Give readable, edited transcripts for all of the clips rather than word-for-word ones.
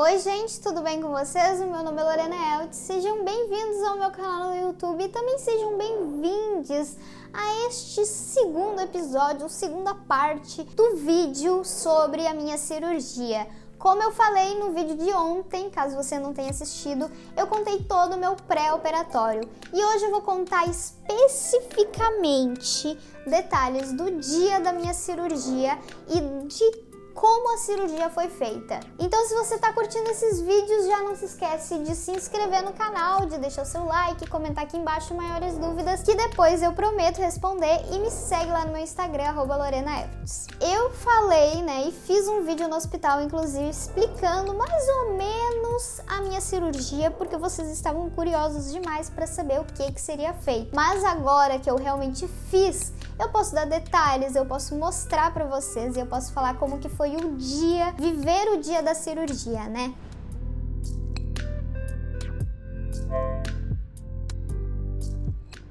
Oi gente, tudo bem com vocês? O meu nome é Lorena Eltz, sejam bem-vindos ao meu canal no YouTube e também sejam bem-vindos a este segundo episódio, segunda parte do vídeo sobre a minha cirurgia. Como eu falei no vídeo de ontem, caso você não tenha assistido, eu contei todo o meu pré-operatório e hoje eu vou contar especificamente detalhes do dia da minha cirurgia e de como a cirurgia foi feita. Então, se você tá curtindo esses vídeos, já não se esquece de se inscrever no canal, de deixar o seu like, comentar aqui embaixo maiores dúvidas, que depois eu prometo responder, e me segue lá no meu Instagram, @LorenaEltz. Eu falei, e fiz um vídeo no hospital, inclusive, explicando mais ou menos a minha cirurgia, porque vocês estavam curiosos demais para saber o que seria feito. Mas agora que eu realmente fiz, eu posso dar detalhes, eu posso mostrar para vocês e eu posso falar como que foi o dia, viver o dia da cirurgia, né?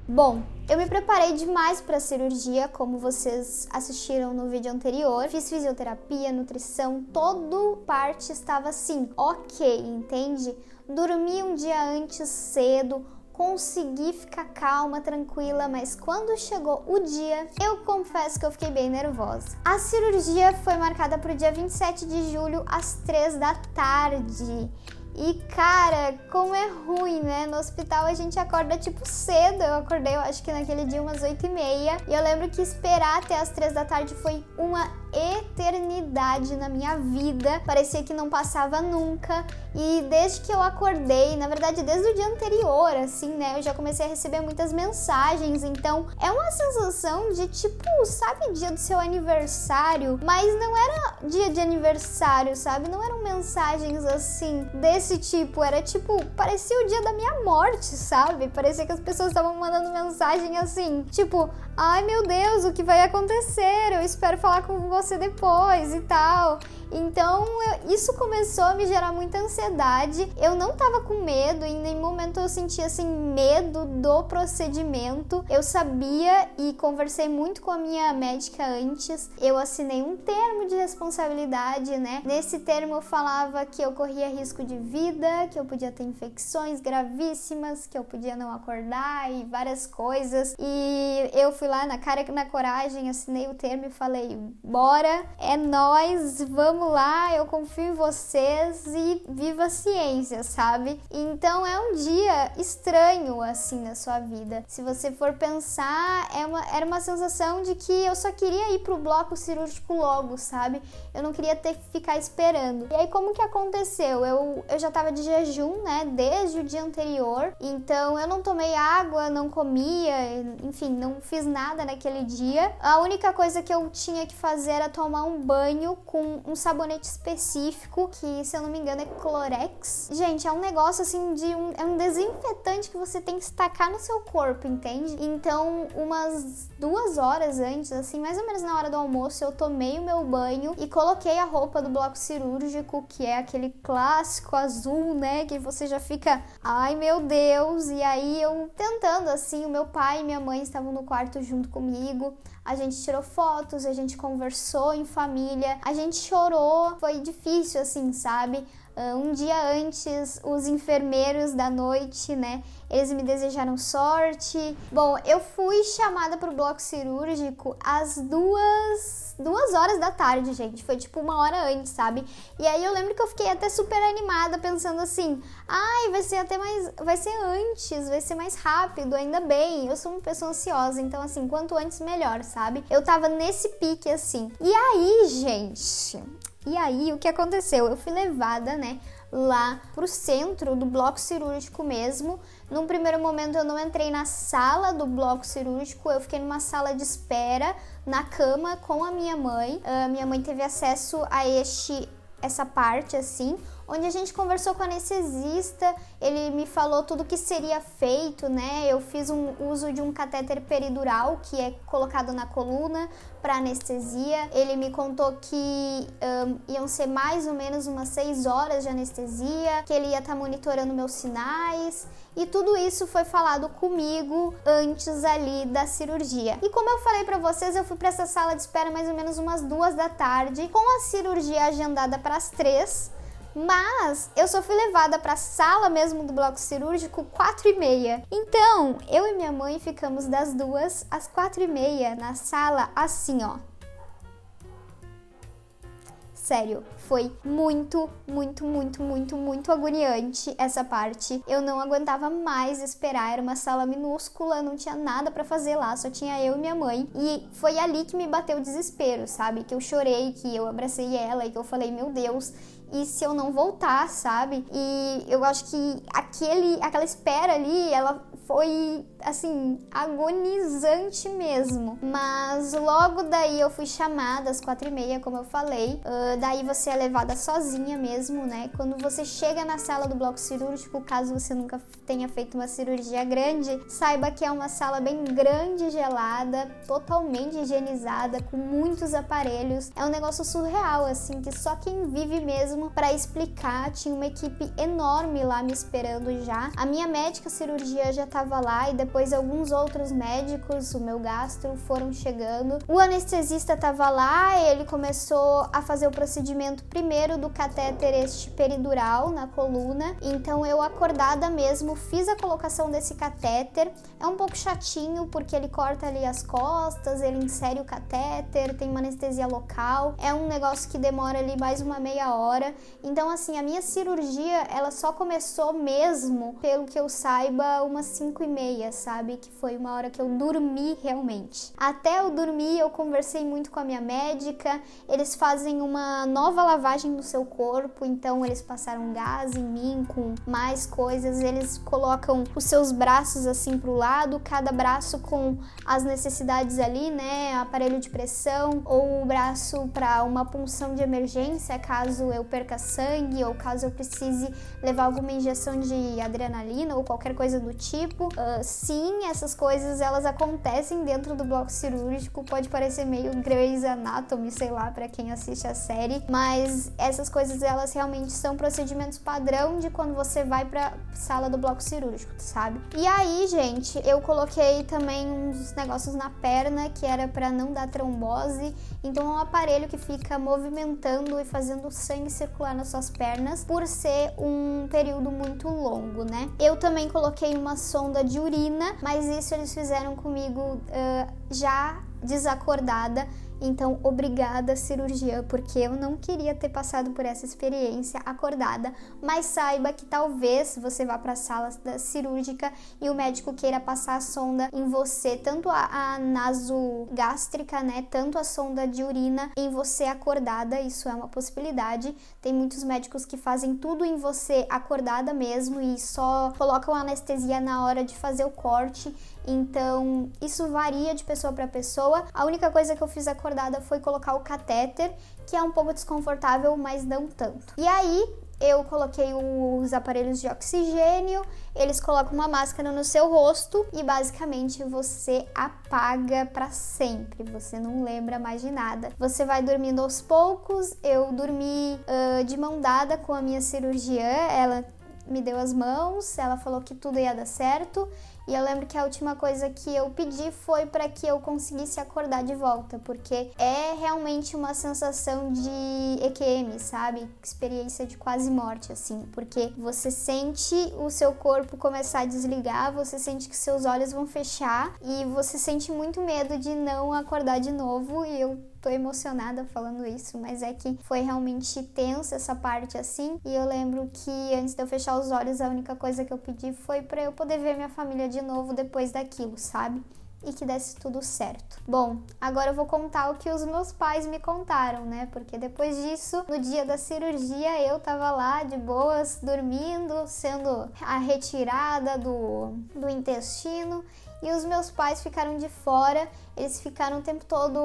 Bom, eu me preparei demais para a cirurgia, como vocês assistiram no vídeo anterior. Fiz fisioterapia, nutrição, toda parte estava assim, ok, entende? Dormi um dia antes cedo, consegui ficar calma, tranquila, mas quando chegou o dia, eu confesso que eu fiquei bem nervosa. A cirurgia foi marcada para o dia 27 de julho, às 3 da tarde. E cara, como é ruim, né? No hospital a gente acorda tipo cedo. Eu acordei, eu acho que naquele dia umas 8h30. E eu lembro que esperar até as 3 da tarde foi uma eternidade na minha vida. Parecia que não passava nunca. E desde que eu acordei, na verdade desde o dia anterior, assim, né? Eu já comecei a receber muitas mensagens. Então é uma sensação de tipo, sabe, dia do seu aniversário? Mas não era dia de aniversário, sabe? Não eram mensagens assim, desse tipo. Era tipo, parecia o dia da minha morte, sabe? Parecia que as pessoas estavam mandando mensagem assim, tipo, ai meu Deus, o que vai acontecer? Eu espero falar com você depois e tal. Então, isso começou a me gerar muita ansiedade. Eu não tava com medo, em nenhum momento eu sentia assim medo do procedimento. Eu sabia e conversei muito com a minha médica antes. Eu assinei um termo de responsabilidade, né? Nesse termo eu falava que eu corria risco de vida, que eu podia ter infecções gravíssimas, que eu podia não acordar e várias coisas. E eu fui lá na cara e na coragem, assinei o termo e falei, bora, é nóis, vamos lá, eu confio em vocês e viva a ciência, sabe? Então é um dia estranho assim na sua vida. Se você for pensar, era uma sensação de que eu só queria ir pro bloco cirúrgico logo, sabe? Eu não queria ter que ficar esperando. E aí como que aconteceu? Eu já tava de jejum, né, desde o dia anterior. Então eu não tomei água, não comia, enfim, não fiz nada naquele dia. A única coisa que eu tinha que fazer era tomar um banho com um sabonete específico, que se eu não me engano é Clorex. Gente, é um negócio assim é um desinfetante que você tem que tacar no seu corpo, entende? Então, umas 2 horas antes, assim, mais ou menos na hora do almoço, eu tomei o meu banho e coloquei a roupa do bloco cirúrgico, que é aquele clássico azul, né, que você já fica, ai meu Deus, e aí eu tentando, assim, o meu pai e minha mãe estavam no quarto junto comigo. A gente tirou fotos, a gente conversou em família, a gente chorou, foi difícil assim, sabe? Um dia antes, os enfermeiros da noite, né, eles me desejaram sorte. Bom, eu fui chamada pro bloco cirúrgico às 2 horas da tarde, gente. Foi tipo 1 hora antes, sabe? E aí eu lembro que eu fiquei até super animada, pensando assim, ai, vai ser antes, vai ser mais rápido, ainda bem. Eu sou uma pessoa ansiosa, então assim, quanto antes melhor, sabe? Eu tava nesse pique assim. E aí, gente, o que aconteceu? Eu fui levada, né, lá pro centro do bloco cirúrgico mesmo. Num primeiro momento eu não entrei na sala do bloco cirúrgico, eu fiquei numa sala de espera, na cama com a minha mãe. Minha mãe teve acesso a essa parte assim, onde a gente conversou com o anestesista, ele me falou tudo que seria feito, né? Eu fiz um uso de um catéter peridural que é colocado na coluna para anestesia. Ele me contou que iam ser mais ou menos umas 6 horas de anestesia, que ele ia estar monitorando meus sinais, e tudo isso foi falado comigo antes ali da cirurgia. E como eu falei para vocês, eu fui para essa sala de espera mais ou menos umas 2 da tarde, com a cirurgia agendada para as 3. Mas eu só fui levada pra sala mesmo do bloco cirúrgico 4h30. Então, eu e minha mãe ficamos das 2 às 4h30 na sala, assim, ó. Sério, foi muito agoniante essa parte. Eu não aguentava mais esperar, era uma sala minúscula, não tinha nada pra fazer lá, só tinha eu e minha mãe. E foi ali que me bateu o desespero, sabe? Que eu chorei, que eu abracei ela e que eu falei, meu Deus, e se eu não voltar, sabe? E eu acho que aquela espera ali, ela foi, assim, agonizante mesmo. Mas logo daí eu fui chamada às 4h30, como eu falei. Daí você é levada sozinha mesmo, né? Quando você chega na sala do bloco cirúrgico, caso você nunca tenha feito uma cirurgia grande, saiba que é uma sala bem grande, gelada, totalmente higienizada, com muitos aparelhos. É um negócio surreal, assim, que só quem vive mesmo pra explicar. Tinha uma equipe enorme lá me esperando já. A minha médica cirurgia já tava lá e depois alguns outros médicos, o meu gastro, foram chegando. O anestesista tava lá, ele começou a fazer o procedimento primeiro do catéter este peridural na coluna. Então eu acordada mesmo fiz a colocação desse catéter. É um pouco chatinho porque ele corta ali as costas, ele insere o catéter, tem uma anestesia local. É um negócio que demora ali mais uma meia hora. Então assim, a minha cirurgia, ela só começou mesmo, pelo que eu saiba, umas 5h30, sabe? Que foi uma hora que eu dormi realmente. Até eu dormir, eu conversei muito com a minha médica. Eles fazem uma nova lavagem no seu corpo, então eles passaram gás em mim com mais coisas. Eles colocam os seus braços assim pro lado, cada braço com as necessidades ali, né? Aparelho de pressão ou o braço para uma punção de emergência, caso eu perca sangue ou caso eu precise levar alguma injeção de adrenalina ou qualquer coisa do tipo. Sim, essas coisas elas acontecem dentro do bloco cirúrgico. Pode parecer meio Grey's Anatomy, sei lá, para quem assiste a série, mas essas coisas elas realmente são procedimentos padrão de quando você vai pra sala do bloco cirúrgico, sabe? E aí, gente, eu coloquei também uns negócios na perna que era para não dar trombose. Então é um aparelho que fica movimentando e fazendo o sangue circular nas suas pernas por ser um período muito longo, né? Eu também coloquei uma sonda de urina, mas isso eles fizeram comigo já desacordada. Então, obrigada, cirurgia, porque eu não queria ter passado por essa experiência acordada. Mas saiba que talvez você vá para a sala cirúrgica e o médico queira passar a sonda em você, tanto a nasogástrica, né, tanto a sonda de urina em você acordada. Isso é uma possibilidade. Tem muitos médicos que fazem tudo em você acordada mesmo e só colocam anestesia na hora de fazer o corte. Então, isso varia de pessoa para pessoa. A única coisa que eu fiz acordada foi colocar o catéter, que é um pouco desconfortável, mas não tanto. E aí, eu coloquei os aparelhos de oxigênio, eles colocam uma máscara no seu rosto e basicamente você apaga para sempre, você não lembra mais de nada. Você vai dormindo aos poucos. Eu dormi de mão dada com a minha cirurgiã, ela me deu as mãos, ela falou que tudo ia dar certo. E eu lembro que a última coisa que eu pedi foi para que eu conseguisse acordar de volta, porque é realmente uma sensação de EQM, sabe? Experiência de quase morte, assim, porque você sente o seu corpo começar a desligar, você sente que seus olhos vão fechar e você sente muito medo de não acordar de novo. E eu tô emocionada falando isso, mas é que foi realmente tensa essa parte assim. E eu lembro que antes de eu fechar os olhos, a única coisa que eu pedi foi para eu poder ver minha família de novo depois daquilo, sabe? E que desse tudo certo. Bom, agora eu vou contar o que os meus pais me contaram, né? Porque depois disso, no dia da cirurgia, eu tava lá de boas, dormindo, sendo a retirada do intestino. E os meus pais ficaram de fora, eles ficaram o tempo todo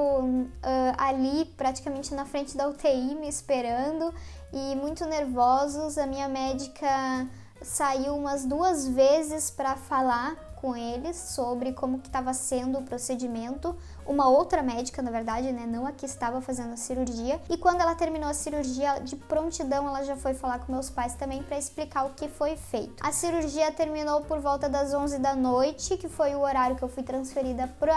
ali, praticamente na frente da UTI, me esperando e muito nervosos. A minha médica saiu umas 2 vezes para falar com eles sobre como que estava sendo o procedimento. uma outra médica, na verdade, né, não a que estava fazendo a cirurgia. E quando ela terminou a cirurgia, de prontidão, ela já foi falar com meus pais também para explicar o que foi feito. A cirurgia terminou por volta das 11 da noite, que foi o horário que eu fui transferida para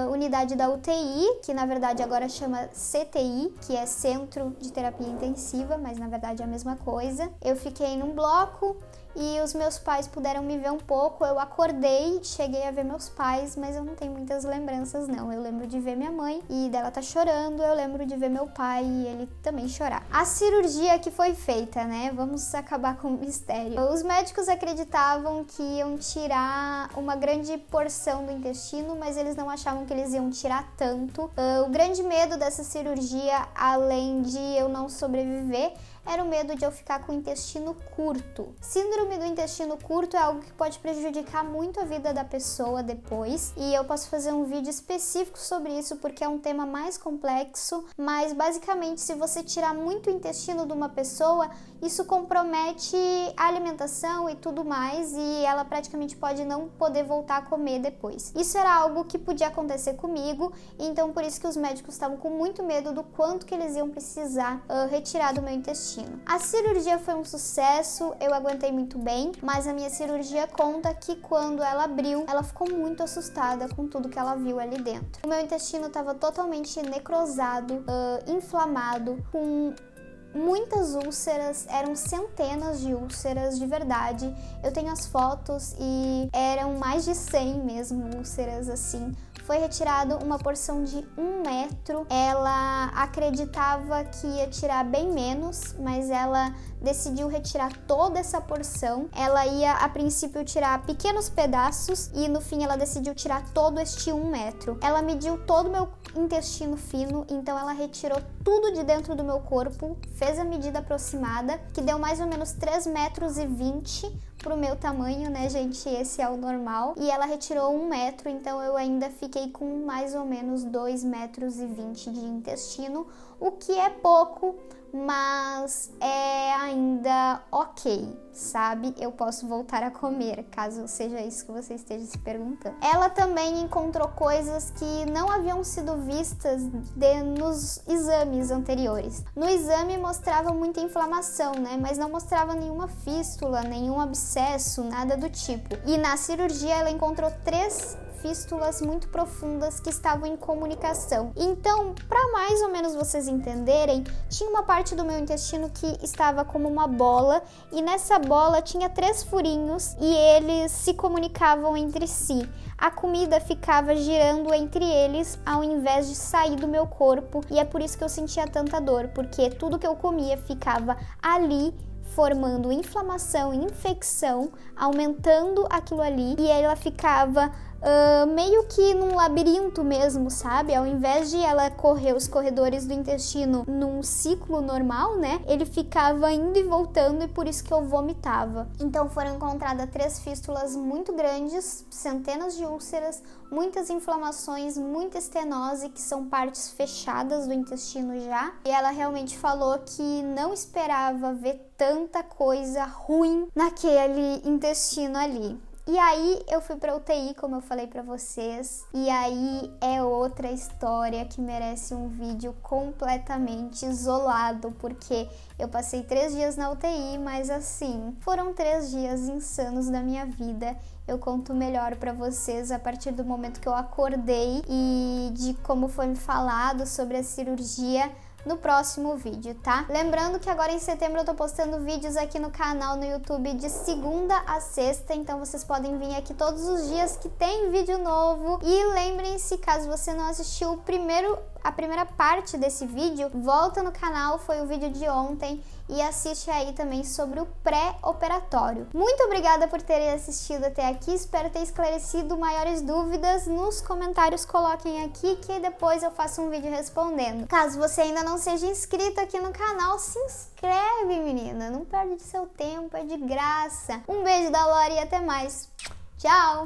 unidade da UTI, que na verdade agora chama CTI, que é Centro de Terapia Intensiva, mas na verdade é a mesma coisa. Eu fiquei num bloco e os meus pais puderam me ver um pouco. Eu acordei, cheguei a ver meus pais, mas eu não tenho muitas lembranças não. Eu lembro de ver minha mãe e dela tá chorando, eu lembro de ver meu pai e ele também chorar. A cirurgia que foi feita, né? Vamos acabar com o mistério. Os médicos acreditavam que iam tirar uma grande porção do intestino, mas eles não achavam que eles iam tirar tanto. O grande medo dessa cirurgia, além de eu não sobreviver, era o medo de eu ficar com o intestino curto. Síndrome do intestino curto é algo que pode prejudicar muito a vida da pessoa depois, e eu posso fazer um vídeo específico sobre isso porque é um tema mais complexo, mas basicamente se você tirar muito o intestino de uma pessoa, isso compromete a alimentação e tudo mais, e ela praticamente pode não poder voltar a comer depois. Isso era algo que podia acontecer comigo, então por isso que os médicos estavam com muito medo do quanto que eles iam precisar retirar do meu intestino. A cirurgia foi um sucesso, eu aguentei muito bem, mas a minha cirurgia conta que quando ela abriu, ela ficou muito assustada com tudo que ela viu ali dentro. O meu intestino estava totalmente necrosado, inflamado, com muitas úlceras, eram centenas de úlceras de verdade. Eu tenho as fotos e eram mais de 100 mesmo úlceras assim. Foi retirado uma porção de 1 metro. Ela acreditava que ia tirar bem menos, mas ela decidiu retirar toda essa porção. Ela ia, a princípio, tirar pequenos pedaços e, no fim, ela decidiu tirar todo este 1 metro. Ela mediu todo o meu intestino fino, então ela retirou tudo de dentro do meu corpo, fez a medida aproximada, que deu mais ou menos 3,20 metros pro meu tamanho, né, gente? Esse é o normal. E ela retirou 1 metro, então eu ainda fiquei com mais ou menos 2,20 metros de intestino, o que é pouco, mas é ainda ok, sabe? Eu posso voltar a comer, caso seja isso que você esteja se perguntando. Ela também encontrou coisas que não haviam sido vistas nos exames anteriores. No exame mostrava muita inflamação, né? Mas não mostrava nenhuma fístula, nenhum abscesso, nada do tipo. E na cirurgia ela encontrou 3 fístulas muito profundas que estavam em comunicação. Então, para mais ou menos vocês entenderem, tinha uma parte do meu intestino que estava como uma bola, e nessa bola tinha 3 furinhos e eles se comunicavam entre si. A comida ficava girando entre eles ao invés de sair do meu corpo, e é por isso que eu sentia tanta dor, porque tudo que eu comia ficava ali, formando inflamação e infecção, aumentando aquilo ali, e ela ficava meio que num labirinto mesmo, sabe? Ao invés de ela correr os corredores do intestino num ciclo normal, né? Ele ficava indo e voltando, e por isso que eu vomitava. Então foram encontradas 3 fístulas muito grandes, centenas de úlceras, muitas inflamações, muita estenose, que são partes fechadas do intestino já. E ela realmente falou que não esperava ver tanta coisa ruim naquele intestino ali. E aí eu fui pra UTI, como eu falei pra vocês, e aí é outra história que merece um vídeo completamente isolado, porque eu passei 3 dias na UTI, mas assim, foram 3 dias insanos da minha vida. Eu conto melhor pra vocês a partir do momento que eu acordei e de como foi me falado sobre a cirurgia no próximo vídeo, tá? Lembrando que agora em setembro eu tô postando vídeos aqui no canal no YouTube de segunda a sexta, então vocês podem vir aqui todos os dias que tem vídeo novo. E lembrem-se, caso você não assistiu a primeira parte desse vídeo, volta no canal, foi o vídeo de ontem, e assiste aí também sobre o pré-operatório. Muito obrigada por terem assistido até aqui, espero ter esclarecido maiores dúvidas. Nos comentários coloquem aqui que depois eu faço um vídeo respondendo. Caso você ainda não seja inscrito aqui no canal, se inscreve, menina, não perde seu tempo, é de graça. Um beijo da Lori e até mais. Tchau!